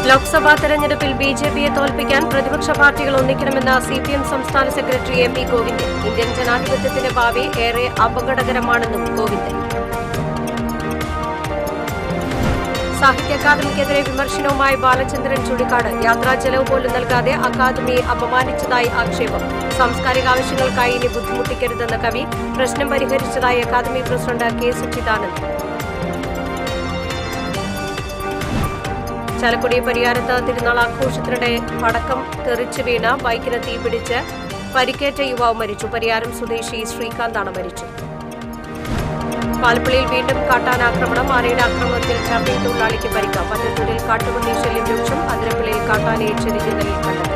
ലോക്സഭാ തെരഞ്ഞെടുപ്പിൽ ബിജെപിയെ തോൽപ്പിക്കാൻ പ്രതിപക്ഷ പാർട്ടികൾ ഒന്നിക്കണമെന്ന സിപിഎം സംസ്ഥാന secretary M V Govindan. Indian ജനാധിപത്യത്തിന്റെ ഭാവി ഏറെ അപകടകരമാണെന്നും ഗോവിന്ദൻ. സാഹിത്യ അക്കാദമിക്കെതിരെ വിമർശനവുമായി ബാലചന്ദ്രൻ ചുള്ളിക്കാട്. യാത്രാ ചെലവ് പോലും നൽകാതെ അക്കാദമിയെ അപമാനിച്ചതായി ആക്ഷേപം. സാംസ്കാരിക ആവശ്യങ്ങൾക്കായി ഇനി ബുദ്ധിമുട്ടിക്കരുതെന്ന കവി. പ്രശ്നം പരിഹരിച്ചതായി academy president K Satchidanandan. Chalakudy പരിയാരത്ത് തിരുനാൾ ആഘോഷത്തിനിടെ പടക്കം തെറിച്ചു വീണ് ബൈക്കിന് തീപിടിച്ച് പരിക്കേറ്റ യുവാവ് മരിച്ചു. പരിയാരം സ്വദേശി ശ്രീകാന്താണ് മരിച്ചത്. പാലപ്പള്ളിയിൽ വീണ്ടും കാട്ടാനാക്രമണം. ആനയുടെ ആക്രമണത്തിൽ ചാമ്പ്യൻ തൊഴിലാളിക്ക് പരിക്ക്. പന്നത്തൂരിൽ കാട്ടുപന്നി ശല്യം രൂക്ഷം. അതിരപ്പള്ളിയിൽ കാട്ടാനയെ ചെറിയ നിലയിൽ കണ്ടെത്തി.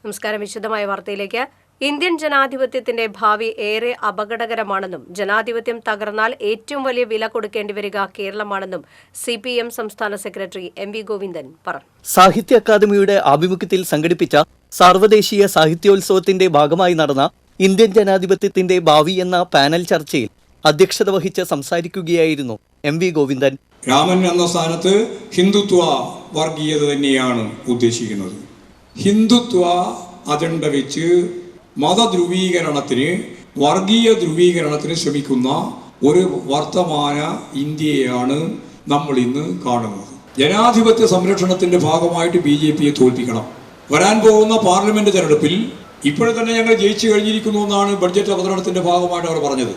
നമസ്കാരം. വിശദമായ വാർത്തയിലേക്ക്. ഇന്ത്യൻ ജനാധിപത്യത്തിന്റെ ഭാവി ഏറെ അപകടകരമാണെന്നും ജനാധിപത്യം തകർന്നാൽ ഏറ്റവും വലിയ വില കൊടുക്കേണ്ടി വരിക കേരളമാണെന്നും സിപിഎം സംസ്ഥാന സെക്രട്ടറി എം വി ഗോവിന്ദൻ പറഞ്ഞു. സാഹിത്യ അക്കാദമിയുടെ ആഭിമുഖ്യത്തിൽ സംഘടിപ്പിച്ച സാർവദേശീയ സാഹിത്യോത്സവത്തിന്റെ ഭാഗമായി നടന്ന ഇന്ത്യൻ ജനാധിപത്യത്തിന്റെ ഭാവി എന്ന പാനൽ ചർച്ചയിൽ അധ്യക്ഷത വഹിച്ച് സംസാരിക്കുകയായിരുന്നു എം വി ഗോവിന്ദൻ. രാമൻ എന്ന സ്ഥാനത്ത് ഹിന്ദുത്വ വർഗീയത തന്നെയാണ് ഉദ്ദേശിക്കുന്നത്. ഹിന്ദുത്വ അജണ്ട വെച്ച് മതധ്രുവീകരണത്തിന്, വർഗീയ ധ്രുവീകരണത്തിന് ശ്രമിക്കുന്ന ഒരു വർത്തമാന ഇന്ത്യയാണ് നമ്മൾ ഇന്ന് കാണുന്നത്. ജനാധിപത്യ സംരക്ഷണത്തിന്റെ ഭാഗമായിട്ട് ബിജെപിയെ തോൽപ്പിക്കണം. വരാൻ പോകുന്ന പാർലമെന്റ് തെരഞ്ഞെടുപ്പിൽ ഇപ്പോഴും തന്നെ ഞങ്ങൾ ജയിച്ചു കഴിഞ്ഞിരിക്കുന്നു എന്നാണ് ബഡ്ജറ്റ് അവതരണത്തിന്റെ ഭാഗമായിട്ട് അവർ പറഞ്ഞത്.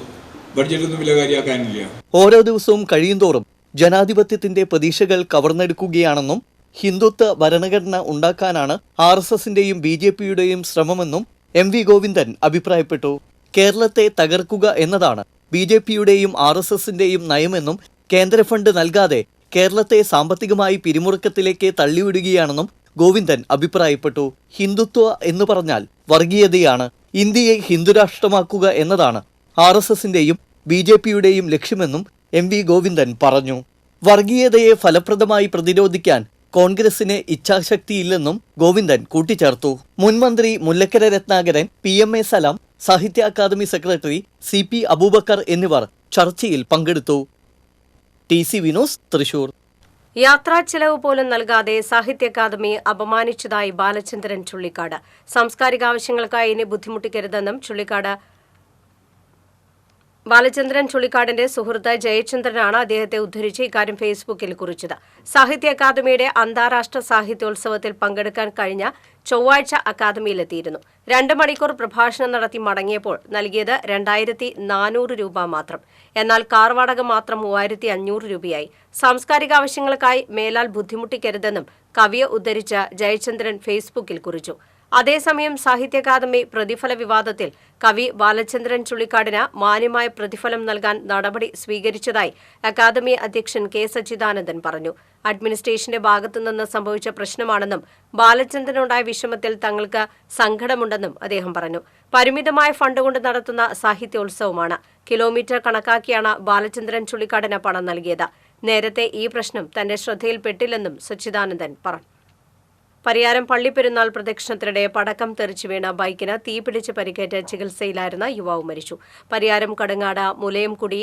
ബഡ്ജറ്റൊന്നും വലിയ കാര്യമാക്കാനില്ല. ഓരോ ദിവസവും കഴിയുന്തോറും ജനാധിപത്യത്തിന്റെ പ്രതീക്ഷകൾ കവർന്നെടുക്കുകയാണെന്നും ഹിന്ദുത്വ ഭരണഘടന ഉണ്ടാക്കാനാണ് RSSന്റെയും BJPയുടെയും ശ്രമമെന്നും എം വി ഗോവിന്ദൻ അഭിപ്രായപ്പെട്ടു. കേരളത്തെ തകർക്കുക എന്നതാണ് BJPയുടെയും RSSന്റെയും നയമെന്നും കേന്ദ്ര ഫണ്ട് നൽകാതെ കേരളത്തെ സാമ്പത്തികമായി പിരിമുറുക്കത്തിലേക്ക് തള്ളിവിടുകയാണെന്നും ഗോവിന്ദൻ അഭിപ്രായപ്പെട്ടു. ഹിന്ദുത്വ എന്ന് പറഞ്ഞാൽ വർഗീയതയാണ്. ഇന്ത്യയെ ഹിന്ദുരാഷ്ട്രമാക്കുക എന്നതാണ് RSSന്റെയും BJPയുടെയും ലക്ഷ്യമെന്നും എം വി ഗോവിന്ദൻ പറഞ്ഞു. വർഗീയതയെ ഫലപ്രദമായി പ്രതിരോധിക്കാൻ കോൺഗ്രസിന് ഇച്ഛാശക്തിയില്ലെന്നും ഗോവിന്ദൻ കൂട്ടിച്ചേർത്തു. മുൻമന്ത്രി മുല്ലക്കര രത്നാകരൻ, PMA സലാം, സാഹിത്യ അക്കാദമി സെക്രട്ടറി CP അബൂബക്കർ എന്നിവർ ചർച്ചയിൽ പങ്കെടുത്തു. TC വിനോസ്, തൃശൂർ. യാത്രാ ചെലവ് പോലും നൽകാതെ സാഹിത്യ അക്കാദമിയെ അപമാനിച്ചതായി ബാലചന്ദ്രൻ ചുള്ളിക്കാട്. സാംസ്കാരിക ആവശ്യങ്ങൾക്കായി ഇനി ബുദ്ധിമുട്ടിക്കരുതെന്നും ബാലചന്ദ്രൻ ചുള്ളിക്കാടിന്റെ സുഹൃത്ത് ജയചന്ദ്രനാണ് അദ്ദേഹത്തെ ഉദ്ധരിച്ച് ഇക്കാര്യം ഫേസ്ബുക്കിൽ കുറിച്ചത്. സാഹിത്യ അക്കാദമിയുടെ അന്താരാഷ്ട്ര സാഹിത്യോത്സവത്തിൽ പങ്കെടുക്കാൻ കഴിഞ്ഞ ചൊവ്വാഴ്ച അക്കാദമിയിലെത്തിയിരുന്നു. 2 മണിക്കൂർ പ്രഭാഷണം നടത്തി മടങ്ങിയപ്പോൾ നൽകിയത് 2400 രൂപ മാത്രം. എന്നാൽ കാർ വാടക മാത്രം 3500 രൂപയായി. സാംസ്കാരിക ആവശ്യങ്ങൾക്കായി മേലാൽ ബുദ്ധിമുട്ടിക്കരുതെന്നും കവിയെ ഉദ്ധരിച്ച് ജയചന്ദ്രൻ ഫേസ്ബുക്കിൽ കുറിച്ചു. അതേസമയം സാഹിത്യ അക്കാദമി പ്രതിഫല വിവാദത്തിൽ കവി ബാലചന്ദ്രൻ ചുള്ളിക്കാടിന് മാന്യമായ പ്രതിഫലം നൽകാൻ നടപടി സ്വീകരിച്ചതായി അക്കാദമി അധ്യക്ഷൻ കെ സച്ചിദാനന്ദൻ പറഞ്ഞു. അഡ്മിനിസ്ട്രേഷന്റെ ഭാഗത്തുനിന്ന് സംഭവിച്ച പ്രശ്നമാണെന്നും ബാലചന്ദ്രനുണ്ടായ വിഷമത്തിൽ തങ്ങൾക്ക് സങ്കടമുണ്ടെന്നും അദ്ദേഹം പറഞ്ഞു. പരിമിതമായ ഫണ്ട് കൊണ്ട് നടത്തുന്ന സാഹിത്യോത്സവമാണ്. കിലോമീറ്റർ കണക്കാക്കിയാണ് ബാലചന്ദ്രൻ ചുള്ളിക്കാടിന് പണം നൽകിയത്. നേരത്തെ ഈ പ്രശ്നം തന്റെ ശ്രദ്ധയിൽപ്പെട്ടില്ലെന്നും സച്ചിദാനന്ദൻ പറഞ്ഞു. പരിയാരം പള്ളിപ്പെരുന്നാൾ പ്രദക്ഷിണത്തിനിടെ പടക്കം തെറിച്ചു വീണ ബൈക്കിന് തീപിടിച്ച് പരിക്കേറ്റ് ചികിത്സയിലായിരുന്ന യുവാവ് മരിച്ചു. പരിയാരം കടങ്ങാട് മുലയംകുടി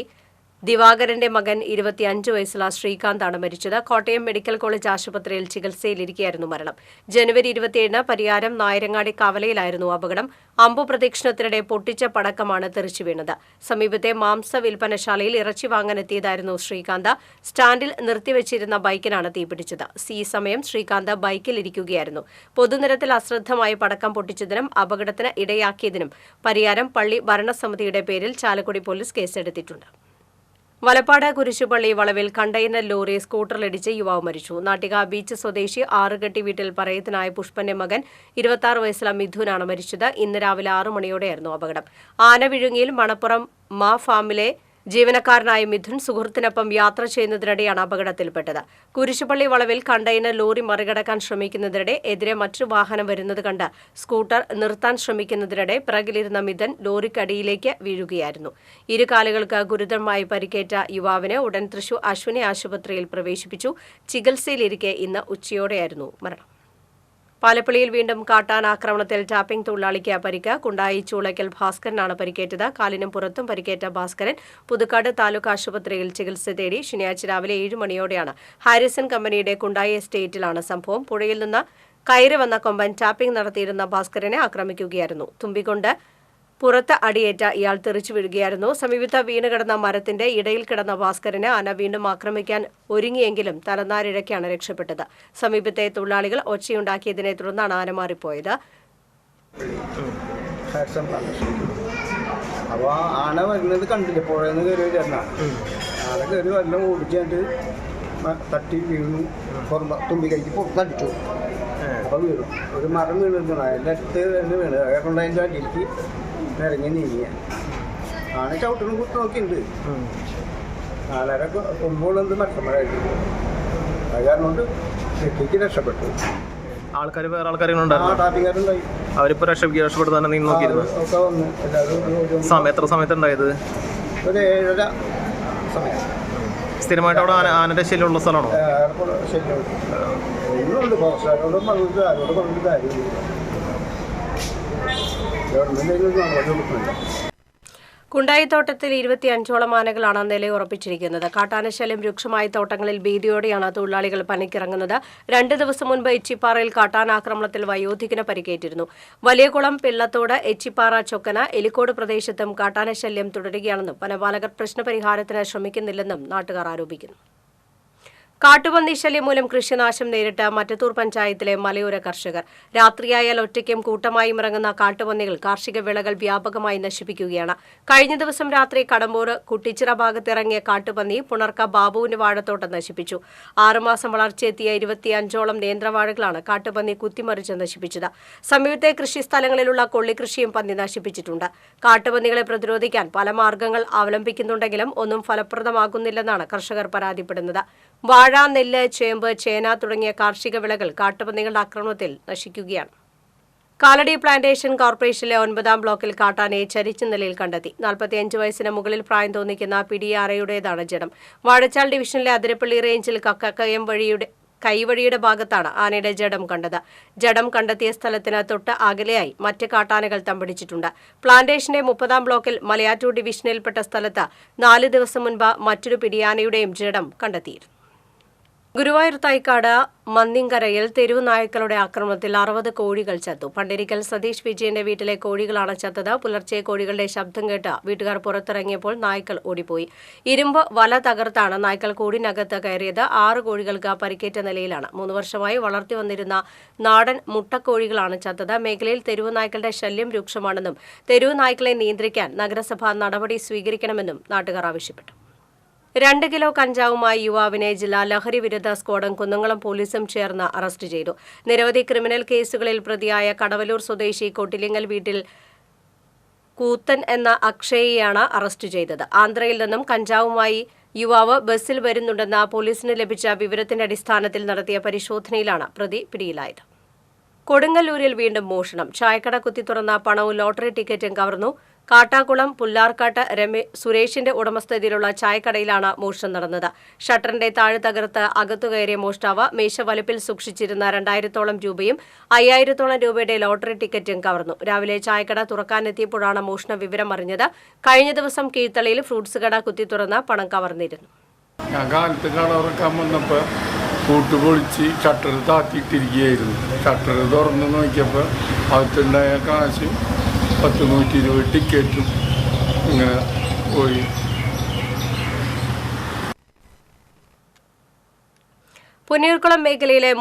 ദിവാകരന്റെ മകൻ 25 വയസ്സുള്ള ശ്രീകാന്താണ് മരിച്ചത്. കോട്ടയം മെഡിക്കൽ കോളേജ് ആശുപത്രിയിൽ ചികിത്സയിലിരിക്കെയായിരുന്നു മരണം. ജനുവരി 27 പരിയാരം നായരങ്ങാടി കവലയിലായിരുന്നു അപകടം. അമ്പു പ്രദക്ഷിണത്തിനിടെ പൊട്ടിച്ച പടക്കമാണ് തെറിച്ചു വീണത്. സമീപത്തെ മാംസ വിൽപ്പനശാലയിൽ ഇറച്ചി വാങ്ങാനെത്തിയതായിരുന്നു ശ്രീകാന്ത്. സ്റ്റാൻഡിൽ നിർത്തിവെച്ചിരുന്ന ബൈക്കിനാണ് തീപിടിച്ചത്. ഈ സമയം ശ്രീകാന്ത് ബൈക്കിൽ ഇരിക്കുകയായിരുന്നു. പൊതുനിരത്തിൽ അശ്രദ്ധമായി പടക്കം പൊട്ടിച്ചതിനും അപകടത്തിന് ഇടയാക്കിയതിനും പരിയാരം പള്ളി ഭരണസമിതിയുടെ പേരിൽ ചാലക്കുടി പോലീസ് കേസെടുത്തിട്ടുണ്ട്. വലപ്പാട് കുരിശുപള്ളി വളവിൽ കണ്ടെയ്നർ ലോറി സ്കൂട്ടറിലിടിച്ച് യുവാവ് മരിച്ചു. നാട്ടിക ബീച്ച് സ്വദേശി ആറുകെട്ടി വീട്ടിൽ പറയത്തിനായ പുഷ്പന്റെ മകൻ 26 വയസ്സുള്ള മിഥുനാണ് മരിച്ചത്. ഇന്ന് രാവിലെ 6 മണിയോടെയായിരുന്നു അപകടം. ആനവിഴുങ്ങിയിൽ മണപ്പുറം ഫാമിലെ ജീവനക്കാരനായ മിഥുൻ സുഹൃത്തിനൊപ്പം യാത്ര ചെയ്യുന്നതിനിടെയാണ് അപകടത്തിൽപ്പെട്ടത്. കുരിശുപള്ളി വളവിൽ കണ്ടെയ്നർ ലോറി മറികടക്കാൻ ശ്രമിക്കുന്നതിനിടെ എതിരെ മറ്റൊരു വാഹനം വരുന്നത് കണ്ട് സ്കൂട്ടർ നിർത്താൻ ശ്രമിക്കുന്നതിനിടെ പിറകിലിരുന്ന മിഥുൻ ലോറിക്കടിയിലേക്ക് വീഴുകയായിരുന്നു. ഇരുകാലുകൾക്ക് ഗുരുതരമായി പരിക്കേറ്റ യുവാവിനെ ഉടൻ തൃശൂർ അശ്വിനി ആശുപത്രിയിൽ പ്രവേശിപ്പിച്ചു. ചികിത്സയിലിരിക്കെ ഇന്ന് ഉച്ചയോടെയായിരുന്നു മരണം. പാലപ്പള്ളിയിൽ വീണ്ടും കാട്ടാന ആക്രമണത്തിൽ ടാപ്പിംഗ് തൊഴിലാളിക്ക് പരിക്ക്. കുണ്ടായി ചൂളയ്ക്കൽ ഭാസ്കരനാണ് പരിക്കേറ്റത്. കാലിനും പുറത്തും പരിക്കേറ്റ ഭാസ്കരൻ പുതുക്കാട് താലൂക്ക് ആശുപത്രിയിൽ ചികിത്സ തേടി. ശനിയാഴ്ച രാവിലെ 7 മണിയോടെയാണ് ഹാരിസൺ കമ്പനിയുടെ കുണ്ടായി എസ്റ്റേറ്റിലാണ് സംഭവം. പുഴയിൽ നിന്ന് കയറി വന്ന കൊമ്പൻ ടാപ്പിംഗ് നടത്തിയിരുന്ന ഭാസ്കരനെ ആക്രമിക്കുകയായിരുന്നു. തുമ്പികൊണ്ട് പുറത്ത് അടിയേറ്റ ഇയാൾ തെറിച്ചു വീഴുകയായിരുന്നു. സമീപത്ത് വീണുകിടന്ന മരത്തിന്റെ ഇടയിൽ കിടന്ന ഭാസ്കരനെ ആന വീണ്ടും ആക്രമിക്കാൻ ഒരുങ്ങിയെങ്കിലും തലനാരിഴയ്ക്കാണ് രക്ഷപ്പെട്ടത്. സമീപത്തെ തൊഴിലാളികൾ ഒച്ചയുണ്ടാക്കിയതിനെ തുടർന്നാണ് ആന മാറിപ്പോയത്. അപ്പോൾ ആന വരുന്നത് കണ്ടില്ല, പുഴയെന്ന് കയറി വരുന്ന ആന കയറി വരണം ഓടിച്ചിട്ട് തട്ടി വീണു, തുമ്പിക്കൈക്ക് പുറത്തടിച്ചു. അപ്പോൾ വീണു, ഒരു മരം വീണിരുന്നു, അതിൻ്റെ അടുത്ത് തന്നെ വീണ്. അതുകൊണ്ട് അതിൻ്റെ അടിയിലേക്ക് ഇറങ്ങി നീങ്ങിയ ആന ചവിട്ടിനും കുത്തി നോക്കിയിട്ടുണ്ട്. ആനയുടെ കൊമ്പുകളെന്ത് മരത്തമ്മരായിട്ട് അത് കാരണം കൊണ്ട് തെറ്റിക്ക് രക്ഷപ്പെട്ടു. ആൾക്കാർ വേറെ ആൾക്കാരുണ്ടായി, ടാപ്പിംഗാരുണ്ടായി. അവരിപ്പോൾ രക്ഷപ്പെടുത്താൻ നീ നോക്കിയിരുന്നു. ഒക്കെ വന്ന് എല്ലാവരും എത്ര സമയത്തുണ്ടായത്? ഒരു 7:30 സമയം. സ്ഥിരമായിട്ട് അവിടെ ആനയുടെ ശല്യമുള്ള സ്ഥലമാണോ? ശല്യമുണ്ട്. ഒന്നുണ്ട്, ഫോറസ്റ്റുകാരോടും പറഞ്ഞിട്ട് ആരോടും പറഞ്ഞിട്ട് കാര്യമില്ല. കുണ്ടായിത്തോട്ടത്തിൽ 25ഓളം ആനകളാണ് നിലയുറപ്പിച്ചിരിക്കുന്നത്. കാട്ടാനശല്യം രൂക്ഷമായ തോട്ടങ്ങളിൽ ഭീതിയോടെയാണ് തൊഴിലാളികൾ പണിക്കിറങ്ങുന്നത്. 2 ദിവസം മുൻപ് എച്ചിപ്പാറയിൽ കാട്ടാനാക്രമണത്തിൽ വയോധികന് പരിക്കേറ്റിരുന്നു. വലിയകുളം, പിള്ളത്തോട്, എച്ചിപ്പാറ, ചൊക്കന, എലിക്കോട് പ്രദേശത്തും കാട്ടാനശല്യം തുടരുകയാണെന്നും വനപാലകർ പ്രശ്നപരിഹാരത്തിന് ശ്രമിക്കുന്നില്ലെന്നും നാട്ടുകാർ ആരോപിക്കുന്നു. കാട്ടുപന്നി ശല്യം മൂലം കൃഷിനാശം നേരിട്ട മറ്റത്തൂർ പഞ്ചായത്തിലെ മലയോര കർഷകർ. രാത്രിയായാൽ ഒറ്റയ്ക്കും കൂട്ടമായും ഇറങ്ങുന്ന കാട്ടുപന്നികൾ കാർഷിക വിളകൾ വ്യാപകമായി നശിപ്പിക്കുകയാണ്. കഴിഞ്ഞ ദിവസം രാത്രി കടമ്പൂർ കുട്ടിച്ചിറ ഭാഗത്തിറങ്ങിയ കാട്ടുപന്നി പുണർക്ക ബാബുവിന്റെ വാഴത്തോട്ടം നശിപ്പിച്ചു. 6 മാസം വളർച്ചയെത്തിയ 25ഓളം നേന്ത്രവാഴകളാണ് കാട്ടുപന്നി കുത്തിമറിച്ച് നശിപ്പിച്ചത്. സമീപത്തെ കൃഷിസ്ഥലങ്ങളിലുള്ള കൊള്ളിക്കൃഷിയും പന്നി നശിപ്പിച്ചിട്ടുണ്ട്. കാട്ടുപന്നികളെ പ്രതിരോധിക്കാൻ പല മാർഗങ്ങൾ അവലംബിക്കുന്നുണ്ടെങ്കിലും ഒന്നും ഫലപ്രദമാകുന്നില്ലെന്നാണ് കർഷകർ പരാതിപ്പെടുന്നത്. വാഴ, നെല്ല്, ചേമ്പ്, ചേന തുടങ്ങിയ കാർഷിക വിളകൾ കാട്ടുപന്നികളുടെ ആക്രമണത്തിൽ നശിക്കുകയാണ്. കാലടി പ്ലാന്റേഷൻ കോർപ്പറേഷനിലെ 9ാം ബ്ലോക്കിൽ കാട്ടാനയെ ചരിച്ച നിലയിൽ കണ്ടെത്തി. 45 വയസ്സിന് മുകളിൽ പ്രായം തോന്നിക്കുന്ന പിടിയാറയുടേതാണ് ജഡം. വാഴച്ചാൽ ഡിവിഷനിലെ അതിരപ്പള്ളി റേഞ്ചിൽ കൈവഴിയുടെ ഭാഗത്താണ് ആനയുടെ ജഡം കണ്ടത്. ജഡം കണ്ടെത്തിയ സ്ഥലത്തിന് തൊട്ട് അകലെയായി മറ്റ് കാട്ടാനകൾ തമ്പടിച്ചിട്ടുണ്ട്. പ്ലാന്റേഷന്റെ 30ാം ബ്ലോക്കിൽ മലയാറ്റൂർ ഡിവിഷനിൽപ്പെട്ട സ്ഥലത്ത് 4 ദിവസം മുൻപ് മറ്റൊരു പിടിയാനയുടെയും ജഡം കണ്ടെത്തിയിരുന്നു. ഗുരുവായൂർ തൈക്കാട് മന്നിങ്കരയിൽ തെരുവ് നായ്ക്കളുടെ ആക്രമണത്തിൽ 60 കോഴികൾ ചത്തു. പണ്ടിരിക്കൽ സതീഷ് വിജയന്റെ വീട്ടിലെ കോഴികളാണ് ചത്തത്. പുലർച്ചെ കോഴികളുടെ ശബ്ദം കേട്ട് വീട്ടുകാർ പുറത്തിറങ്ങിയപ്പോൾ നായ്ക്കൾ ഓടിപ്പോയി. ഇരുമ്പ് വല തകർത്താണ് നായ്ക്കൾ കൂടിനകത്ത് കയറിയത്. 6 കോഴികൾക്ക് പരിക്കേറ്റ നിലയിലാണ്. 3 വർഷമായി വളർത്തി വന്നിരുന്ന നാടൻ മുട്ടക്കോഴികളാണ് ചത്തത്. മേഖലയിൽ തെരുവ് നായ്ക്കളുടെ ശല്യം രൂക്ഷമാണെന്നും തെരുവ് നായ്ക്കളെ നിയന്ത്രിക്കാൻ നഗരസഭ നടപടി സ്വീകരിക്കണമെന്നും നാട്ടുകാർ ആവശ്യപ്പെട്ടു. 2 കിലോ കഞ്ചാവുമായി യുവാവിനെ ജില്ലാ ലഹരി വിരുദ്ധ സ്ക്വാഡും കുന്നംകുളം പോലീസും ചേർന്ന് അറസ്റ്റ് ചെയ്തു. നിരവധി ക്രിമിനൽ കേസുകളിൽ പ്രതിയായ കടവലൂർ സ്വദേശി കൊട്ടിലിങ്ങൽ വീട്ടിൽ കൂത്തൻ എന്ന അക്ഷയെയാണ് അറസ്റ്റ് ചെയ്തത്. ആന്ധ്രയിൽ നിന്നും കഞ്ചാവുമായി യുവാവ് ബസ്സിൽ വരുന്നുണ്ടെന്ന പോലീസിന് ലഭിച്ച വിവരത്തിന്റെ അടിസ്ഥാനത്തിൽ നടത്തിയ പരിശോധനയിലാണ് പ്രതി പിടിയിലായത്. കൊടുങ്ങല്ലൂരിൽ വീണ്ടും മോഷണം. ചായക്കട കുത്തി തുറന്ന പണവും ലോട്ടറി ടിക്കറ്റും കവർന്നു. കാട്ടാക്കുളം പുല്ലാർക്കാട്ട് സുരേഷിന്റെ ഉടമസ്ഥതയിലുള്ള ചായക്കടയിലാണ് മോഷണം നടന്നത്. ഷട്ടറിന്റെ താഴെ തകർത്ത് അകത്തുകയറിയ മോഷ്ടാവ് മേശവലിപ്പിൽ സൂക്ഷിച്ചിരുന്ന 2000ഓളം രൂപയും 5000ഓളം രൂപയുടെ ലോട്ടറി ടിക്കറ്റും കവർന്നു. രാവിലെ ചായക്കട തുറക്കാനെത്തിയപ്പോഴാണ് മോഷണ വിവരം അറിഞ്ഞത്. കഴിഞ്ഞ ദിവസം കീഴ്ത്തളിയിൽ ഫ്രൂട്ട്സ് കട കുത്തി തുറന്ന് പണം കവർന്നിരുന്നു. ഞാൻ കാലത്ത് കട തുറക്കാൻ വന്നപ്പോൾ കൂട്ടുപൊളിച്ച് ഷട്ടർ താത്തിയിട്ടിരിക്കുകയായിരുന്നു. ഷട്ടർ തുറന്ന് നോക്കിയപ്പോൾ അകത്തുണ്ടായ കാശും 120 ടിക്കറ്റും ഇങ്ങനെ പോയി. പുന്നയൂർക്കുളം മേഖലയിലെ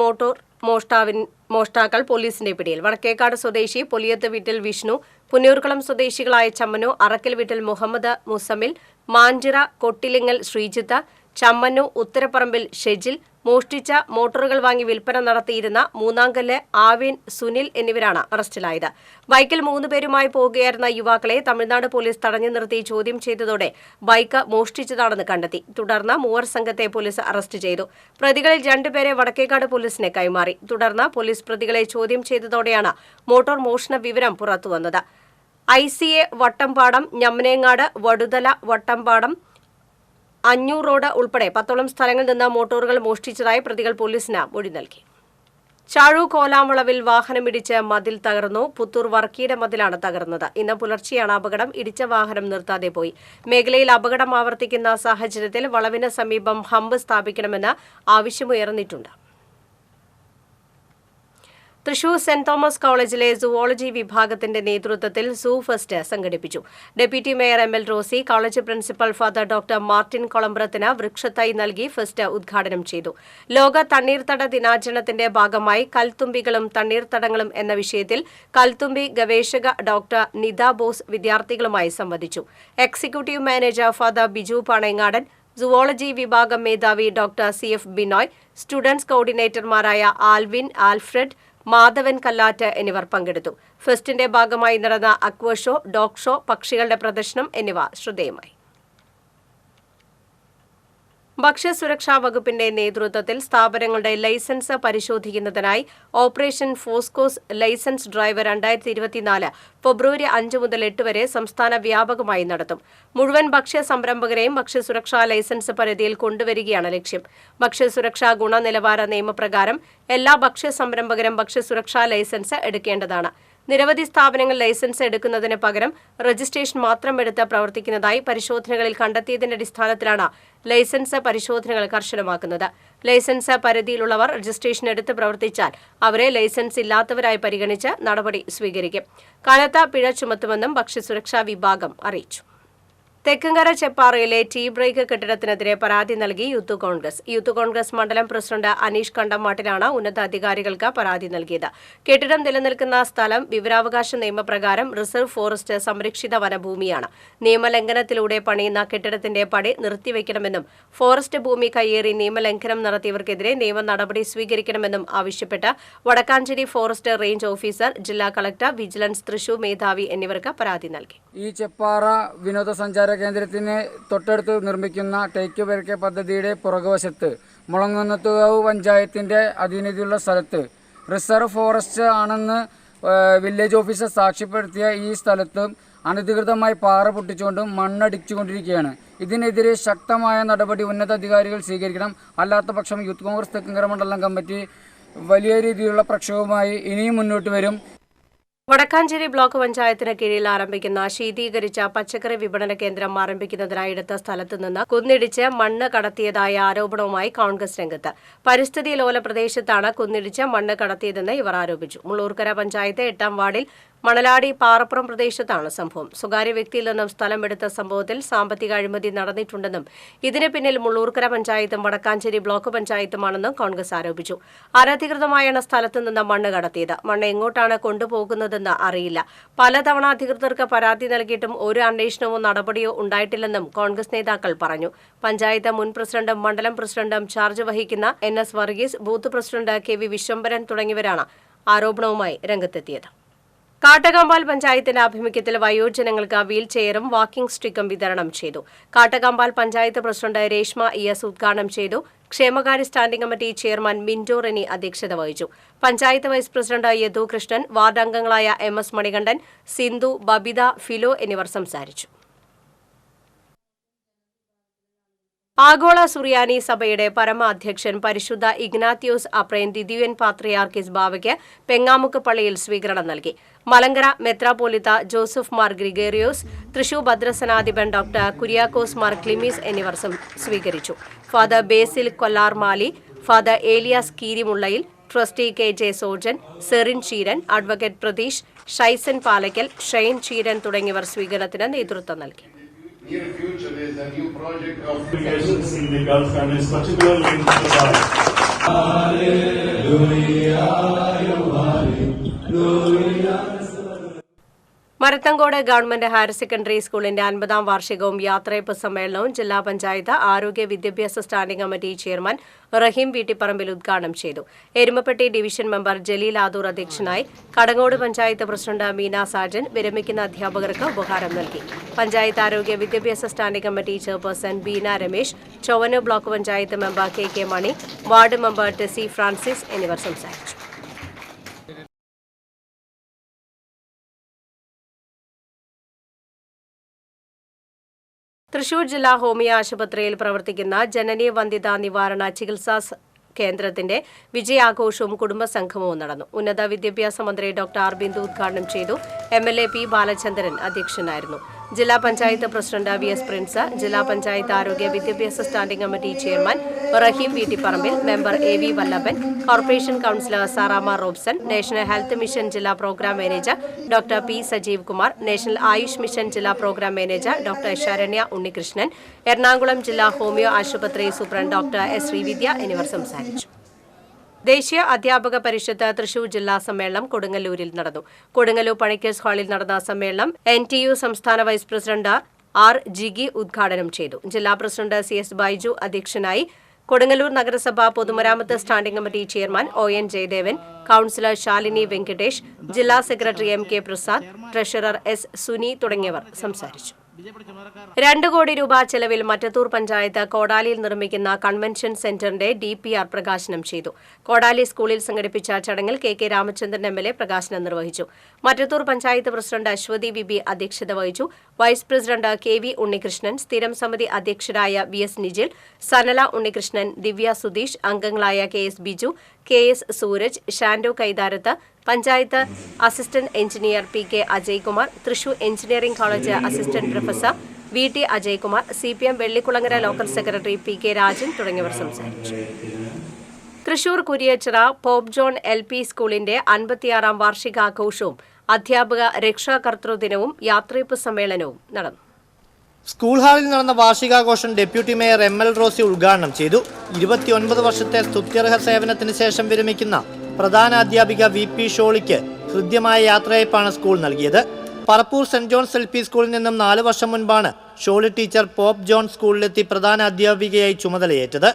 മോഷ്ടാക്കൾ പോലീസിന്റെ പിടിയിൽ. വടക്കേക്കാട് സ്വദേശി പൊലിയത്ത് വീട്ടിൽ വിഷ്ണു, പുന്നയൂർക്കുളം സ്വദേശികളായ ചമ്മനു, അറക്കൽ വീട്ടിൽ മുഹമ്മദ് മുസമിൽ, മാഞ്ചിറ കൊട്ടിലിങ്ങൽ ശ്രീജിത്ത്, ചമ്മന്നു, ഉത്തരപ്പറമ്പിൽ ഷെജിൽ മോഷ്ടിച്ച മോട്ടോറുകൾ വാങ്ങി വിൽപ്പന നടത്തിയിരുന്ന മൂന്നാങ്കല്ല് ആവിൻ സുനിൽ എന്നിവരാണ് അറസ്റ്റിലായത്. ബൈക്കിൽ 3 പേരുമായി പോകുകയായിരുന്ന യുവാക്കളെ തമിഴ്നാട് പോലീസ് തടഞ്ഞു നിർത്തി ചോദ്യം ചെയ്തതോടെ ബൈക്ക് മോഷ്ടിച്ചതാണെന്ന് കണ്ടെത്തി. തുടർന്ന് 3 സംഘത്തെ പോലീസ് അറസ്റ്റ് ചെയ്തു. പ്രതികളിൽ 2 പേരെ വടക്കേക്കാട് പോലീസിന് കൈമാറി. തുടർന്ന് പോലീസ് പ്രതികളെ ചോദ്യം ചെയ്തതോടെയാണ് മോട്ടോർ മോഷണ വിവരം പുറത്തുവന്നത്. ICA വട്ടംപാടം, ഞമ്മനേങ്ങാട്, വടുതല, വട്ടംപാടം, അഞ്ഞൂർ റോഡ് ഉൾപ്പെടെ 10ഓളം സ്ഥലങ്ങളിൽ നിന്ന് മോട്ടോറുകൾ മോഷ്ടിച്ചതായി പ്രതികൾ പോലീസിന് മൊഴി നൽകി. ചാഴു കോലാമളവിൽ വാഹനമിടിച്ച് മതിൽ തകർന്നു. പുത്തൂർ വർക്കിയുടെ മതിലാണ് തകർന്നത്. ഇന്ന് പുലർച്ചെയാണ് അപകടം. ഇടിച്ച വാഹനം നിർത്താതെ പോയി. മേഖലയിൽ അപകടം ആവർത്തിക്കുന്ന സാഹചര്യത്തിൽ വളവിന് സമീപം ഹമ്പ് സ്ഥാപിക്കണമെന്ന് ആവശ്യമുയർന്നിട്ടുണ്ട്. തൃശൂർ സെന്റ് തോമസ് കോളേജിലെ സുവോളജി വിഭാഗത്തിന്റെ നേതൃത്വത്തിൽ സൂ ഫെസ്റ്റ് സംഘടിപ്പിച്ചു. Deputy mayor M L. Rosy, college principal father doctor Martin കൊളംബ്രത്തിന് വൃക്ഷത്തൈ നൽകി ഫെസ്റ്റ് ഉദ്ഘാടനം ചെയ്തു. ലോക തണ്ണീർത്തട ദിനാചരണത്തിന്റെ ഭാഗമായി കൽത്തുമ്പികളും തണ്ണീർത്തടങ്ങളും എന്ന വിഷയത്തിൽ കൽത്തുമ്പി ഗവേഷക ഡോക്ടർ നിത ബോസ് വിദ്യാർത്ഥികളുമായി സംവദിച്ചു. Executive manager father Biju Panayangadan, zoology വിഭാഗം മേധാവി ഡോക്ടർ CF ബിനോയ്, സ്റ്റുഡൻസ് കോർഡിനേറ്റർമാരായ ആൽവിൻ, ആൽഫ്രഡ്, മാധവൻ കല്ലാറ്റ് എന്നിവർ പങ്കെടുത്തു. ഫെസ്റ്റിന്റെ ഭാഗമായി നടന്ന അക്വ ഷോ, ഡോഗ് ഷോ, പക്ഷികളുടെ പ്രദർശനം എന്നിവ ശ്രദ്ധേയമായി. ഭക്ഷ്യസുരക്ഷാ വകുപ്പിന്റെ നേതൃത്വത്തിൽ സ്ഥാപനങ്ങളുടെ ലൈസൻസ് പരിശോധിക്കുന്നതിനായി ഓപ്പറേഷൻ ഫോസ്കോസ് ലൈസൻസ് ഡ്രൈവ് 2024 ഫെബ്രുവരി 5 മുതൽ 8 വരെ സംസ്ഥാന വ്യാപകമായി നടത്തും. മുഴുവൻ ഭക്ഷ്യ സംരംഭകരെയും ഭക്ഷ്യസുരക്ഷാ ലൈസൻസ് പരിധിയിൽ കൊണ്ടുവരികയാണ് ലക്ഷ്യം. ഭക്ഷ്യസുരക്ഷാ ഗുണനിലവാര നിയമപ്രകാരം എല്ലാ ഭക്ഷ്യ സംരംഭകരും ഭക്ഷ്യസുരക്ഷാ ലൈസൻസ് എടുക്കേണ്ടതാണ്. നിരവധി സ്ഥാപനങ്ങൾ ലൈസൻസ് എടുക്കുന്നതിന് പകരം രജിസ്ട്രേഷൻ മാത്രം എടുത്ത് പ്രവർത്തിക്കുന്നതായി പരിശോധനകളിൽ കണ്ടെത്തിയതിന്റെ അടിസ്ഥാനത്തിലാണ് ലൈസൻസ് പരിശോധനകൾ കർശനമാക്കുന്നത്. ലൈസൻസ് പരിധിയിലുള്ളവർ രജിസ്ട്രേഷൻ എടുത്ത് പ്രവർത്തിച്ചാൽ അവരെ ലൈസൻസ് ഇല്ലാത്തവരായി പരിഗണിച്ച് നടപടി സ്വീകരിക്കും. കനത്ത പിഴ ചുമത്തുമെന്നും ഭക്ഷ്യസുരക്ഷാ വിഭാഗം അറിയിച്ചു. തെക്കങ്കര ചെപ്പാറയിലെ ടീ ബ്രേക്ക് കെട്ടിടത്തിനെതിരെ പരാതി നൽകി യൂത്ത് കോൺഗ്രസ്. യൂത്ത് കോൺഗ്രസ് മണ്ഡലം പ്രസിഡന്റ് അനീഷ് കണ്ടമാട്ടിലാണ് ഉന്നതാധികാരികൾക്ക് പരാതി നൽകിയത്. കെട്ടിടം നിലനിൽക്കുന്ന സ്ഥലം വിവരാവകാശ നിയമപ്രകാരം റിസർവ് ഫോറസ്റ്റ് സംരക്ഷിത വനഭൂമിയാണ്. നിയമലംഘനത്തിലൂടെ പണിയുന്ന കെട്ടിടത്തിന്റെ പണി നിർത്തിവെക്കണമെന്നും ഫോറസ്റ്റ് ഭൂമി കയ്യേറി നിയമലംഘനം നടത്തിയവർക്കെതിരെ നിയമ നടപടി സ്വീകരിക്കണമെന്നും ആവശ്യപ്പെട്ട് വടക്കാഞ്ചേരി ഫോറസ്റ്റ് റേഞ്ച് ഓഫീസർ, ജില്ലാ കളക്ടർ, വിജിലൻസ് തൃശൂർ മേധാവി എന്നിവർക്ക് പരാതി നൽകി. ഈ ചെപ്പാറ വിനോദസഞ്ചാര കേന്ദ്രത്തിന് തൊട്ടടുത്ത് നിർമ്മിക്കുന്ന ടേക്ക് ബ്രേക്ക് പദ്ധതിയുടെ പുറകുവശത്ത് മുളങ്ങുന്നത്തുകാവ് പഞ്ചായത്തിൻ്റെ അധീനതയുള്ള സ്ഥലത്ത് റിസർവ് ഫോറസ്റ്റ് ആണെന്ന് വില്ലേജ് ഓഫീസർ സാക്ഷ്യപ്പെടുത്തിയ ഈ സ്ഥലത്ത് അനധികൃതമായി പാറ പൊട്ടിച്ചുകൊണ്ടും മണ്ണടിച്ചുകൊണ്ടിരിക്കുകയാണ്. ഇതിനെതിരെ ശക്തമായ നടപടി ഉന്നതാധികാരികൾ സ്വീകരിക്കണം. അല്ലാത്ത പക്ഷം യൂത്ത് കോൺഗ്രസ് തെക്കങ്കര മണ്ഡലം കമ്മിറ്റി വലിയ രീതിയിലുള്ള പ്രക്ഷോഭവുമായി ഇനിയും മുന്നോട്ട് വരും. വടക്കാഞ്ചേരി ബ്ലോക്ക് പഞ്ചായത്തിന് കീഴിൽ ആരംഭിക്കുന്ന ശീതീകരിച്ച പച്ചക്കറി വിപണന കേന്ദ്രം ആരംഭിക്കുന്നതിനായി എടുത്ത സ്ഥലത്ത് നിന്ന് കുന്നിടിച്ച് മണ്ണ് കടത്തിയതായ ആരോപണവുമായി കോൺഗ്രസ് രംഗത്ത്. പരിസ്ഥിതി ലോല പ്രദേശത്താണ് കുന്നിടിച്ച് മണ്ണ് കടത്തിയതെന്ന് ഇവർ ആരോപിച്ചു. മുള്ളൂർക്കര പഞ്ചായത്ത് 8ാം വാർഡിൽ മണലാടി പാറപ്പുറം പ്രദേശത്താണ് സംഭവം. സ്വകാര്യ വ്യക്തിയിൽ നിന്നും സ്ഥലം എടുത്ത സംഭവത്തിൽ സാമ്പത്തിക അഴിമതി നടന്നിട്ടുണ്ടെന്നും ഇതിന് പിന്നിൽ മുള്ളൂർക്കര പഞ്ചായത്തും വടക്കാഞ്ചേരി ബ്ലോക്ക് പഞ്ചായത്തുമാണെന്നും കോൺഗ്രസ് ആരോപിച്ചു. അനധികൃതമായാണ് സ്ഥലത്ത് നിന്ന് മണ്ണ് കടത്തിയത്. മണ്ണ് എങ്ങോട്ടാണ് കൊണ്ടുപോകുന്നതെന്ന് അറിയില്ല. പലതവണ അധികൃതർക്ക് പരാതി നൽകിയിട്ടും ഒരു അന്വേഷണമോ നടപടിയോ ഉണ്ടായിട്ടില്ലെന്നും കോൺഗ്രസ് നേതാക്കൾ പറഞ്ഞു. പഞ്ചായത്ത് മുൻ പ്രസിഡന്റും മണ്ഡലം പ്രസിഡന്റും ചാർജ് വഹിക്കുന്ന NS Varghese, booth president KV Viswambharan തുടങ്ങിയവരാണ് ആരോപണവുമായി രംഗത്തെത്തിയത്. കാട്ടകാമ്പാൽ പഞ്ചായത്തിന്റെ ആഭിമുഖ്യത്തിൽ വയോജനങ്ങൾക്ക് വീൽ ചെയറും വാക്കിംഗ് സ്റ്റിക്കും വിതരണം ചെയ്തു. കാട്ടകാമ്പാൽ പഞ്ചായത്ത് പ്രസിഡന്റ് രേഷ്മ ES ഉദ്ഘാടനം ചെയ്തു. ക്ഷേമകാര്യ standing committee chairman Minto Reni അധ്യക്ഷത വഹിച്ചു. Panchayat vice president Yadu Krishnan, ward അംഗങ്ങളായ MS മണികണ്ഠൻ, സിന്ധു, ബബിത, ഫിലോ എന്നിവർ സംസാരിച്ചു. ആഗോള സുറിയാനി സഭയുടെ പരമാധ്യക്ഷൻ പരിശുദ്ധ ഇഗ്നാത്യോസ് അപ്രേൻ ദിദിയൻ പാത്രിയാർക്കിസ് ബാവയ്ക്ക് പെങ്ങാമുക്ക് പള്ളിയിൽ സ്വീകരണം നൽകി. മലങ്കര മെത്രാപോലിത്ത ജോസഫ് മാർ ഗ്രിഗേറിയോസ്, തൃശൂർ ഭദ്രസനാധിപൻ ഡോക്ടർ കുര്യാക്കോസ് മാർ ക്ലിമീസ് എന്നിവർ സ്വീകരിച്ചു. Father Basil Kollarmali, father Elias Keerimullayil, trustee KJ Sojan, Serin Cheeran, advocate Pratheesh, Shaison Palakkal, Shine Cheeran തുടങ്ങിയവർ സ്വീകരണത്തിന് നേതൃത്വം നൽകി. Near future, there is a new project of delegations in the Gulf countries, particularly in Dubai. Hallelujah, hallelujah. Marathamcode government higher secondary സ്കൂളിന്റെ 50ാം വാർഷികവും യാത്രയപ്പ് സമ്മേളനവും ജില്ലാ പഞ്ചായത്ത് ആരോഗ്യ വിദ്യാഭ്യാസ സ്റ്റാൻഡിംഗ് കമ്മിറ്റി ചെയർമാൻ റഹീം വീട്ടിപ്പറമ്പിൽ ഉദ്ഘാടനം ചെയ്തു. എരുമപ്പെട്ടി ഡിവിഷൻ മെമ്പർ ജലീൽ ആദൂർ അധ്യക്ഷനായി. കടങ്ങോട് പഞ്ചായത്ത് പ്രസിഡന്റ് മീന സാജൻ വിരമിക്കുന്ന അധ്യാപകർക്ക് ഉപഹാരം നൽകി. പഞ്ചായത്ത് ആരോഗ്യ വിദ്യാഭ്യാസ standing committee chairperson Beena Ramesh, Chowwannur block panchayat member KK മണി, വാർഡ് മെമ്പർ ടെസി ഫ്രാൻസിസ് എന്നിവർ സംസാരിച്ചു. തൃശൂർ ജില്ലാ ഹോമിയോ ആശുപത്രിയിൽ പ്രവർത്തിക്കുന്ന ജനനി വന്ധ്യതാ നിവാരണ ചികിത്സാ കേന്ദ്രത്തിന്റെ വിജയാഘോഷവും കുടുംബസംഗമവും നടന്നു. ഉന്നത വിദ്യാഭ്യാസ മന്ത്രി ഡോക്ടർ ആർ ബിന്ദു ഉദ്ഘാടനം ചെയ്തു. MLA പി ബാലചന്ദ്രൻ അധ്യക്ഷനായിരുന്നു. ജില്ലാ പഞ്ചായത്ത് പ്രസിഡന്റ് VS പ്രിൻസ്, ജില്ലാ പഞ്ചായത്ത് ആരോഗ്യ വിദ്യാഭ്യാസ standing committee chairman Raheem Veettiparambil, member AV Vallabhan, corporation councillor Sarama Robson, national health mission ജില്ലാ programme manager doctor P Sajeev Kumar, national Ayush mission ജില്ലാ programme manager doctor Saranya Unnikrishnan, Ernakulam ജില്ലാ ഹോമിയോ ആശുപത്രി സൂപ്രണ്ട് ഡോക്ടർ S ശ്രീവിദ്യ എന്നിവർ സംസാരിച്ചു. ദേശീയ അധ്യാപക പരിഷത്ത് തൃശൂർ ജില്ലാ സമ്മേളനം കൊടുങ്ങല്ലൂരിൽ നടന്നു. കൊടുങ്ങല്ലൂർ പണിക്കേഴ്സ് ഹാളിൽ നടന്ന സമ്മേളനം NTU സംസ്ഥാന വൈസ് പ്രസിഡന്റ് R ജിഗി ഉദ്ഘാടനം ചെയ്തു. ജില്ലാ പ്രസിഡന്റ് CS ബൈജു അധ്യക്ഷനായി. കൊടുങ്ങല്ലൂർ നഗരസഭ പൊതുമരാമത്ത് standing committee chairman ON Jayadevan, councillor Shalini Venkatesh, ജില്ലാ secretary MK Prasad, treasurer S Suni തുടങ്ങിയവർ സംസാരിച്ചു. 2 കോടി രൂപ ചെലവിൽ മറ്റത്തൂർ പഞ്ചായത്ത് കോടാലിയിൽ നിർമ്മിക്കുന്ന കൺവെൻഷൻ സെന്ററിന്റെ DPR പ്രകാശനം ചെയ്തു. കോടാലി സ്കൂളിൽ സംഘടിപ്പിച്ച ചടങ്ങിൽ KK രാമചന്ദ്രൻ MLA പ്രകാശനം നിർവഹിച്ചു. മറ്റത്തൂർ പഞ്ചായത്ത് പ്രസിഡന്റ് അശ്വതി വിബി അധ്യക്ഷത വഹിച്ചു. വൈസ് പ്രസിഡന്റ് KV ഉണ്ണികൃഷ്ണൻ, സ്ഥിരം സമിതി അധ്യക്ഷരായ VS നിജിൽ, സനല ഉണ്ണികൃഷ്ണൻ, ദിവ്യ സുധീഷ്, അംഗങ്ങളായ KS Biju, KS Sooraj, Shando Kaitharath, panchayat assistant engineer PK Ajaykumar, Thrissur engineering college assistant professor VT Ajaykumar, CPM Vellikulangara local secretary PK Rajan തുടങ്ങിയവർ സംസാരിച്ചു. Thrissur Kuriachira Pope John LP സ്കൂളിന്റെ 56ാം വാർഷികാഘോഷവും അധ്യാപക രക്ഷാകർതൃദിനവും യാത്രയപ്പ് സമ്മേളനവും നടന്നു. സ്കൂൾ ഹാളിൽ നടന്ന വാർഷികാഘോഷം ഡെപ്യൂട്ടി മേയർ ML റോസി ഉദ്ഘാടനം ചെയ്തു. 29 വർഷത്തെ സ്തുത്യർഹ സേവനത്തിന് ശേഷം വിരമിക്കുന്ന പ്രധാന അധ്യാപിക VP ഷോളിക്ക് ഹൃദ്യമായ യാത്രയപ്പാണ് സ്കൂൾ നൽകിയത്. പറപ്പൂർ സെന്റ് ജോൺസ് LP സ്കൂളിൽ നിന്നും 4 വർഷം മുൻപാണ് ഷോളി ടീച്ചർ പോപ്പ് ജോൺ സ്കൂളിലെത്തി പ്രധാന അധ്യാപികയായി ചുമതലയേറ്റത്.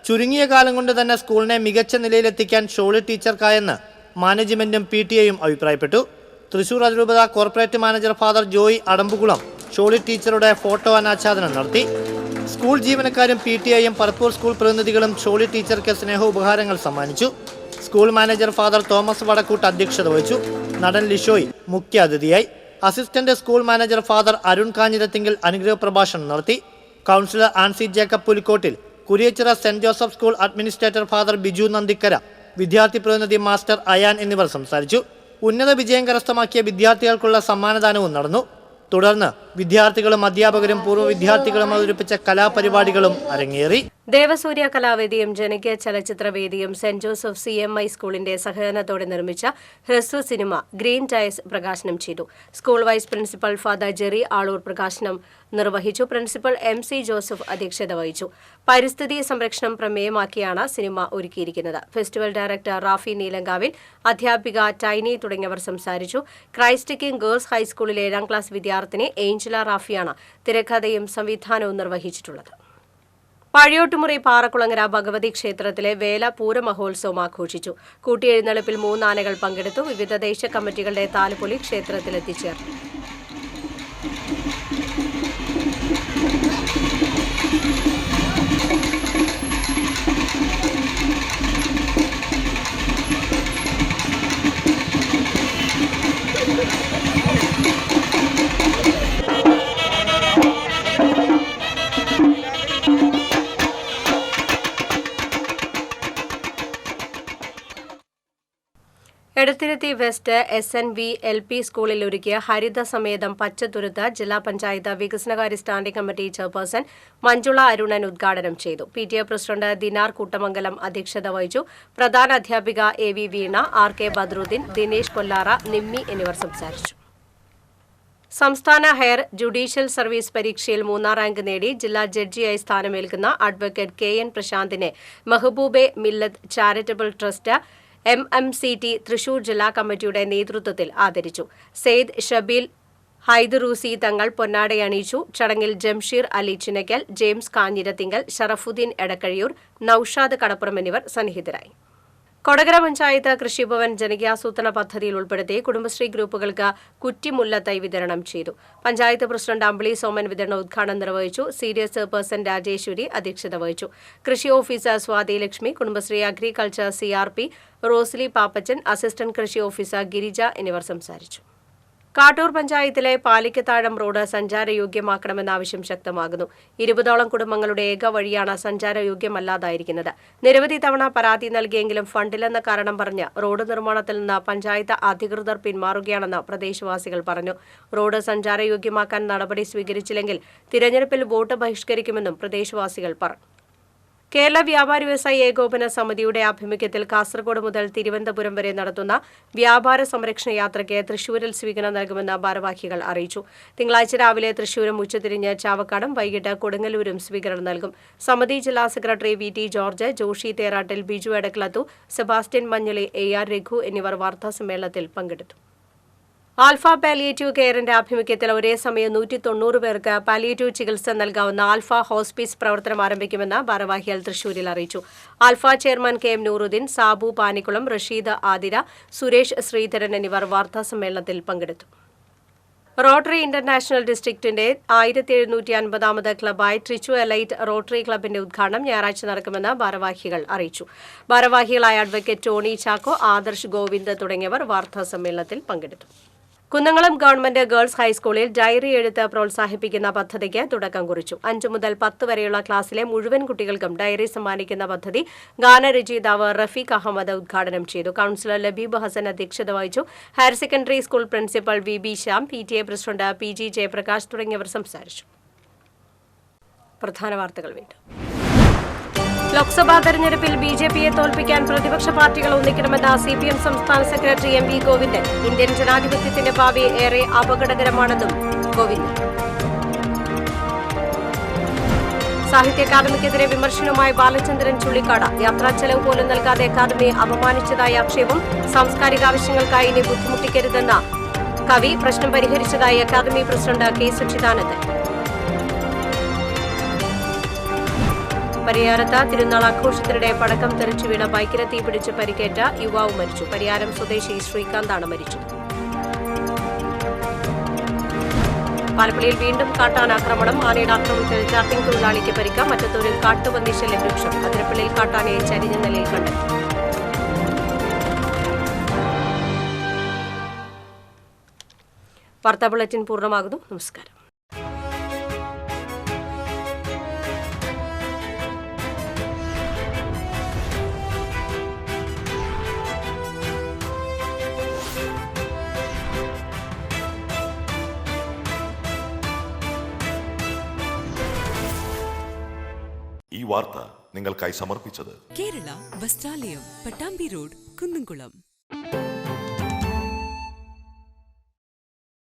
ചുരുങ്ങിയ കാലം കൊണ്ട് തന്നെ സ്കൂളിനെ മികച്ച നിലയിലെത്തിക്കാൻ ഷോളി ടീച്ചർക്കായെന്ന് മാനേജ്മെന്റും PTA അഭിപ്രായപ്പെട്ടു. തൃശൂർ അതിരൂപത corporate manager father Joy Adambukulam Sholy ടീച്ചറുടെ ഫോട്ടോ അനാച്ഛാദനം നടത്തി. സ്കൂൾ ജീവനക്കാരും PTA പറപ്പൂർ സ്കൂൾ പ്രതിനിധികളും ഷോളി ടീച്ചർക്ക് സ്നേഹോപഹാരങ്ങൾ സമ്മാനിച്ചു. School manager father Thomas Vadakkoot അധ്യക്ഷത വഹിച്ചു. നടൻ ലിഷോയ് മുഖ്യാതിഥിയായി. Assistant school manager father Arun Kanjirathinkal അനുഗ്രഹ പ്രഭാഷണം നടത്തി. കൗൺസിലർ ആൻസി ജേക്കബ് പുലിക്കോട്ടിൽ, കുരിയച്ചിറ സെന്റ് Joseph school administrator father Biju Nandikkara, വിദ്യാർത്ഥി പ്രതിനിധി മാസ്റ്റർ അയാൻ എന്നിവർ സംസാരിച്ചു. ഉന്നത വിജയം കരസ്ഥമാക്കിയ വിദ്യാർത്ഥികൾക്കുള്ള സമ്മാനദാനവും നടന്നു. തുടർന്ന് വിദ്യാർത്ഥികളും അധ്യാപകരും പൂർവ്വ വിദ്യാർത്ഥികളും അവതരിപ്പിച്ച കലാപരിപാടികളും അരങ്ങേറി. ദേവസൂര്യ കലാവേദിയും ജനകീയ ചലച്ചിത്രവേദിയും സെന്റ് ജോസഫ് CMI സ്കൂളിന്റെ സഹകരണത്തോടെ നിർമ്മിച്ച ഹ്രസ്വ സിനിമ ഗ്രീൻ ടയർസ് പ്രകാശനം ചെയ്തു. School vice principal Father Jerry Aloor പ്രകാശനം നിർവഹിച്ചു. പ്രിൻസിപ്പൽ MC ജോസഫ് അധ്യക്ഷത വഹിച്ചു. പരിസ്ഥിതി സംരക്ഷണം പ്രമേയമാക്കിയാണ് സിനിമ ഒരുക്കിയിരിക്കുന്നത്. ഫെസ്റ്റിവൽ ഡയറക്ടർ റാഫി നീലങ്കാവിൽ, അധ്യാപിക ടൈനി തുടങ്ങിയവർ സംസാരിച്ചു. ക്രൈസ്റ്റ് കിങ് ഗേൾസ് ഹൈസ്കൂളിലെ 7ാം ക്ലാസ് വിദ്യാർത്ഥിനി ഏഞ്ചല റാഫിയാണ് തിരക്കഥയും സംവിധാനവും നിർവഹിച്ചിട്ടുള്ളത്. പഴയോട്ടുമുറി പാറക്കുളങ്ങര ഭഗവതി ക്ഷേത്രത്തിലെ വേല പൂരമഹോത്സവം ആഘോഷിച്ചു. കൂട്ടിയെഴുന്നള്ളിപ്പിൽ 3 ആനകൾ പങ്കെടുത്തു. വിവിധ ദേശീയ കമ്മിറ്റികളുടെ താലപ്പൊലി ക്ഷേത്രത്തിലെത്തിച്ചേർന്നു. എടത്തിരുത്തി വെസ്റ്റ് SNV LP സ്കൂളിൽ ഒരുക്കിയ ഹരിത സമേതം പച്ചത്തുരുത്ത് ജില്ലാ പഞ്ചായത്ത് വികസനകാര്യ standing committee chairperson Manjula Arunan ഉദ്ഘാടനം ചെയ്തു. PTA പ്രസിഡന്റ് ദിനാർ കൂട്ടമംഗലം അധ്യക്ഷത വഹിച്ചു. പ്രധാന അധ്യാപിക AV വീണ, RK ബദ്രുദ്ദീൻ, ദിനേശ് കൊല്ലാറ, നിമ്മി എന്നിവർ സംസാരിച്ചു. സംസ്ഥാന ഹയർ ജുഡീഷ്യൽ സർവീസ് പരീക്ഷയിൽ 3ാം റാങ്ക് നേടി ജില്ലാ ജഡ്ജിയായി സ്ഥാനമേൽക്കുന്ന അഡ്വക്കേറ്റ് KN പ്രശാന്തിനെ Mehboobe Millath charitable trust MMCT Thrissur ജില്ലാ കമ്മിറ്റിയുടെ നേതൃത്വത്തിൽ ആദരിച്ചു. സെയ്ദ് ഷബീൽ ഹൈദറൂസി തങ്ങൾ പൊന്നാടയണിയിച്ചു. ചടങ്ങിൽ ജംഷീർ അലി ചിനക്കൽ, ജെയിംസ് കാഞ്ഞിരത്തിങ്കൽ, ഷറഫുദ്ദീൻ എടക്കഴിയൂർ, നൌഷാദ് കടപ്പുറം എന്നിവർ സന്നിഹിതരായി. കൊടകര പഞ്ചായത്ത് കൃഷിഭവൻ ജനകീയാസൂത്രണ പദ്ധതിയിൽ ഉൾപ്പെടുത്തി കുടുംബശ്രീ ഗ്രൂപ്പുകൾക്ക് കുറ്റിമുല്ല തൈ വിതരണം ചെയ്തു. പഞ്ചായത്ത് പ്രസിഡന്റ് അമ്പിളി സോമൻ വിതരണ ഉദ്ഘാടനം നിർവഹിച്ചു. സീരിയസ് ചെയർപേഴ്സൺ രാജേശ്വരി അധ്യക്ഷത വഹിച്ചു. കൃഷി officer Swathi Lakshmi, Kudumbashree agriculture CRP Rosly Pappachan, assistant കൃഷി ഓഫീസർ ഗിരിജ എന്നിവർ സംസാരിച്ചു. കാട്ടൂർ പഞ്ചായത്തിലെ പാലിക്കത്താഴം റോഡ് സഞ്ചാരയോഗ്യമാക്കണമെന്ന ആവശ്യം ശക്തമാകുന്നു. 20ഓളം കുടുംബങ്ങളുടെ ഏക വഴിയാണ് സഞ്ചാരയോഗ്യമല്ലാതായിരിക്കുന്നത്. നിരവധി തവണ പരാതി നൽകിയെങ്കിലും ഫണ്ടില്ലെന്ന കാരണം പറഞ്ഞ് റോഡ് നിർമ്മാണത്തിൽ നിന്ന് പഞ്ചായത്ത് അധികൃതർ പിന്മാറുകയാണെന്ന് പ്രദേശവാസികൾ പറഞ്ഞു. റോഡ് സഞ്ചാരയോഗ്യമാക്കാൻ നടപടി സ്വീകരിച്ചില്ലെങ്കിൽ തിരഞ്ഞെടുപ്പിൽ വോട്ട് ബഹിഷ്കരിക്കുമെന്നും പ്രദേശവാസികൾ പറഞ്ഞു. കേരള വ്യാപാരി വ്യവസായി ഏകോപന സമിതിയുടെ ആഭിമുഖ്യത്തിൽ കാസർഗോഡ് മുതൽ തിരുവനന്തപുരം വരെ നടത്തുന്ന വ്യാപാര സംരക്ഷണ യാത്രയ്ക്ക് തൃശൂരിൽ സ്വീകരണം നൽകുമെന്ന് ഭാരവാഹികൾ അറിയിച്ചു. തിങ്കളാഴ്ച രാവിലെ തൃശൂരും ഉച്ചതിരിഞ്ഞ് ചാവക്കാടും വൈകിട്ട് കൊടുങ്ങല്ലൂരും സ്വീകരണം നൽകും. സമിതി ജില്ലാ secretary VT George, Joshi Therattil, Biju എടക്ലത്തു, Sebastian Manjaly, AR Raghu എന്നിവർ വാർത്താസമ്മേളനത്തിൽ പങ്കെടുത്തു. ആൽഫ പാലിയേറ്റീവ് കെയറിന്റെ ആഭിമുഖ്യത്തിൽ ഒരേ സമയം 190 പേർക്ക് പാലിയേറ്റീവ് ചികിത്സ നൽകാവുന്ന ആൽഫ ഹോസ്പീസ് പ്രവർത്തനം ആരംഭിക്കുമെന്ന് ഭാരവാഹികൾ തൃശൂരിൽ അറിയിച്ചു. Alpha chairman KM Nooruddin, Sabu Panikkulam, Rasheed Athira, Suresh Sreedharan എന്നിവർ വാർത്താസമ്മേളനത്തിൽ പങ്കെടുത്തു. റോട്ടറി ഇന്റർനാഷണൽ ഡിസ്ട്രിക്റ്റിന്റെ 1750ാമത് ക്ലബായ ട്രിച്ചു എലൈറ്റ് റോട്ടറി ക്ലബിന്റെ ഉദ്ഘാടനം ഞായറാഴ്ച നടക്കുമെന്ന് ഭാരവാഹികൾ അറിയിച്ചു. ഭാരവാഹികളായ അഡ്വക്കേറ്റ് ടോണി ചാക്കോ, ആദർശ് ഗോവിന്ദ് തുടങ്ങിയവർ വാർത്താസമ്മേളനത്തിൽ പങ്കെടുത്തു. കുന്നംകുളം ഗവൺമെന്റ് ഗേൾസ് ഹൈസ്കൂളിൽ ഡയറി എഴുത്ത് പ്രോത്സാഹിപ്പിക്കുന്ന പദ്ധതിക്ക് തുടക്കം കുറിച്ചു. 5 മുതൽ 10 വരെയുള്ള ക്ലാസ്സിലെ മുഴുവൻ കുട്ടികൾക്കും ഡയറി സമ്മാനിക്കുന്ന പദ്ധതി ഗാനരചയിതാവ് റഫീഖ് അഹമ്മദ് ഉദ്ഘാടനം ചെയ്തു. കൌൺസിലർ ലബീബ് ഹസൻ അധ്യക്ഷത വഹിച്ചു. Higher secondary school principal VB Shyam, PTA president PG Jayaprakash തുടങ്ങിയവർ സംസാരിച്ചു. പ്രധാന വാർത്തകൾ വീണ്ടും. ലോക്സഭാ തെരഞ്ഞെടുപ്പിൽ BJPയെ തോൽപ്പിക്കാൻ പ്രതിപക്ഷ പാർട്ടികൾ ഒന്നിക്കണമെന്ന CPM സംസ്ഥാന സെക്രട്ടറി MV ഗോവിന്ദൻ. ഇന്ത്യൻ ജനാധിപത്യത്തിന്റെ ഭാവി ഏറെ അപകടകരമാണെന്നും ഗോവിന്ദൻ. സാഹിത്യ അക്കാദമിക്കെതിരെ വിമർശനവുമായി ബാലചന്ദ്രൻ ചുള്ളിക്കാട്. യാത്രാ ചെലവ് പോലും നൽകാതെ അക്കാദമിയെ അപമാനിച്ചതായ ആക്ഷേപം. സാംസ്കാരിക ആവശ്യങ്ങൾക്കായി ഇനി ബുദ്ധിമുട്ടിക്കരുതെന്ന കവി. പ്രശ്നം പരിഹരിച്ചതായി അക്കാദമി പ്രസിഡന്റ് K സച്ചിദാനന്ദൻ. പരിയാരത്ത് തിരുനാൾ ആഘോഷത്തിനിടെ പടക്കം തെറിച്ചു വീണ ബൈക്കിന് തീപിടിച്ച് പരിക്കേറ്റ യുവാവ് മരിച്ചു. പരിയാരം സ്വദേശി ശ്രീകാന്താണ് മരിച്ചത്. പാലപ്പള്ളിയിൽ വീണ്ടും കാട്ടാനാക്രമണം. ആനയുടെ ആക്രമണത്തിൽ ചാർട്ടിംഗ് തൊഴിലാളിക്ക് പരിക്ക്. മറ്റത്തൂരിൽ കാട്ടുപന്നി ശല്യം രൂക്ഷം. അതിരപ്പള്ളിയിൽ കാട്ടാനയെ ചരിഞ്ഞ നിലയിൽ കണ്ടെത്തി. വാർത്താ ബുള്ളറ്റിൻ പൂർണ്ണമാകുന്നു. നമസ്കാരം. ഈ വാർത്ത നിങ്ങൾക്കായി സമർപ്പിച്ചത് കേരള വസ്ത്രാലയം, പട്ടാമ്പി റോഡ്, കുന്നംകുളം.